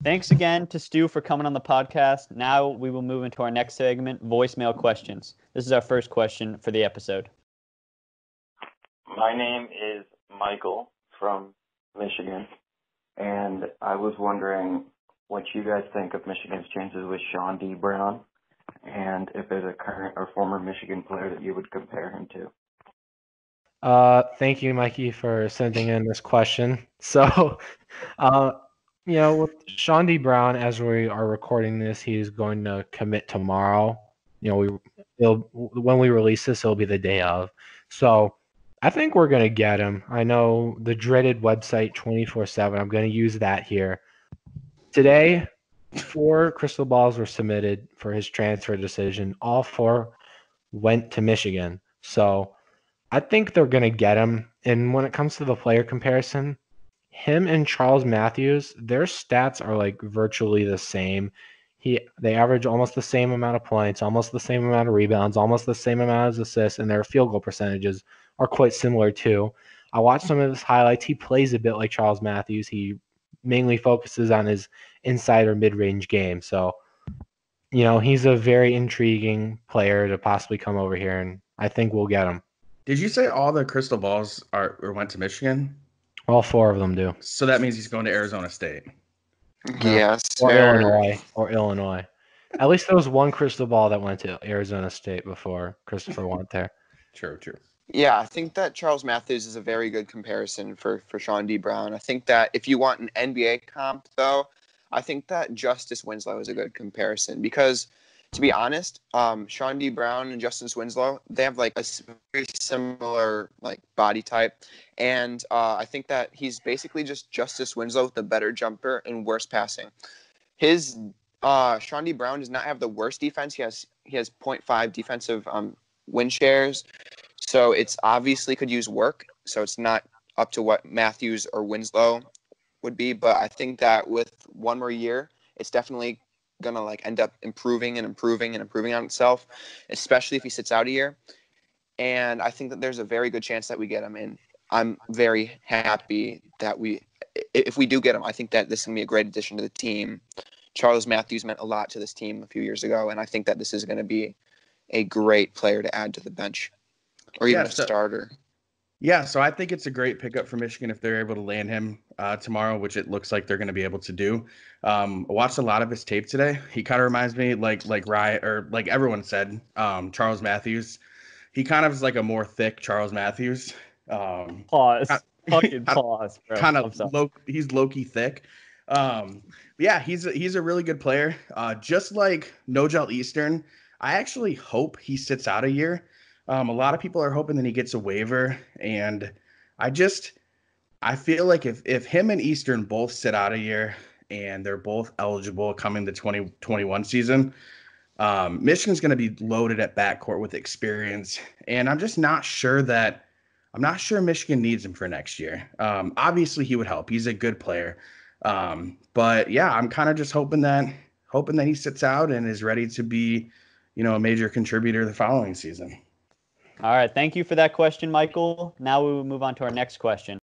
Thanks again to Stu for coming on the podcast. Now we will move into our next segment, voicemail questions. This is our first question for the episode. My name is Michael from Michigan, and I was wondering what you guys think of Michigan's chances with Chaundee Brown, and if there's a current or former Michigan player that you would compare him to. Thank you, Mikey, for sending in this question. So, with Chaundee Brown, as we are recording this, he's going to commit tomorrow. When we release this, it'll be the day of. So, I think we're going to get him. I know the dreaded website 24/7. I'm going to use that here. Today, 4 crystal balls were submitted for his transfer decision. All 4 went to Michigan. So, I think they're going to get him. And when it comes to the player comparison, him and Charles Matthews, their stats are like virtually the same. They average almost the same amount of points, almost the same amount of rebounds, almost the same amount of assists, and their field goal percentages are quite similar too. I watched some of his highlights. He plays a bit like Charles Matthews. He mainly focuses on his inside or mid-range game. So, he's a very intriguing player to possibly come over here, and I think we'll get him. Did you say all the crystal balls went to Michigan? All 4 of them do. So that means he's going to Arizona State. Yes. Or Illinois. At least there was one crystal ball that went to Arizona State before Christopher went there. True. Yeah, I think that Charles Matthews is a very good comparison for Chaundee Brown. I think that if you want an NBA comp, though, I think that Justice Winslow is a good comparison because, to be honest, Chaundee Brown and Justice Winslow, they have like a very similar like body type, and I think that he's basically just Justice Winslow with a better jumper and worse passing. His Chaundee Brown does not have the worst defense. He has 0.5 defensive win shares, so it's obviously could use work. So it's not up to what Matthews or Winslow would be, but I think that with one more year, it's definitely gonna like end up improving on itself, especially if he sits out a year. And I think that there's a very good chance that we get him in. I'm very happy that if we do get him, I think that this is gonna be a great addition to the team. Charles Matthews meant a lot to this team a few years ago, and I think that this is going to be a great player to add to the bench or even a starter. Yeah, so I think it's a great pickup for Michigan if they're able to land him tomorrow, which it looks like they're going to be able to do. I watched a lot of his tape today. He kind of reminds me like Ryan, or like everyone said, Charles Matthews. He kind of is like a more thick Charles Matthews. Pause. Fucking pause, bro. Kind of he's low-key thick. Yeah, he's a really good player. Just like Nojel Eastern, I actually hope he sits out a year. A lot of people are hoping that he gets a waiver, and I feel like if him and Eastern both sit out a year and they're both eligible coming the 2021 season, Michigan's going to be loaded at backcourt with experience, and I'm not sure Michigan needs him for next year. Obviously, he would help. He's a good player. But yeah, I'm kind of just hoping that he sits out and is ready to be, a major contributor the following season. All right. Thank you for that question, Michael. Now we will move on to our next question.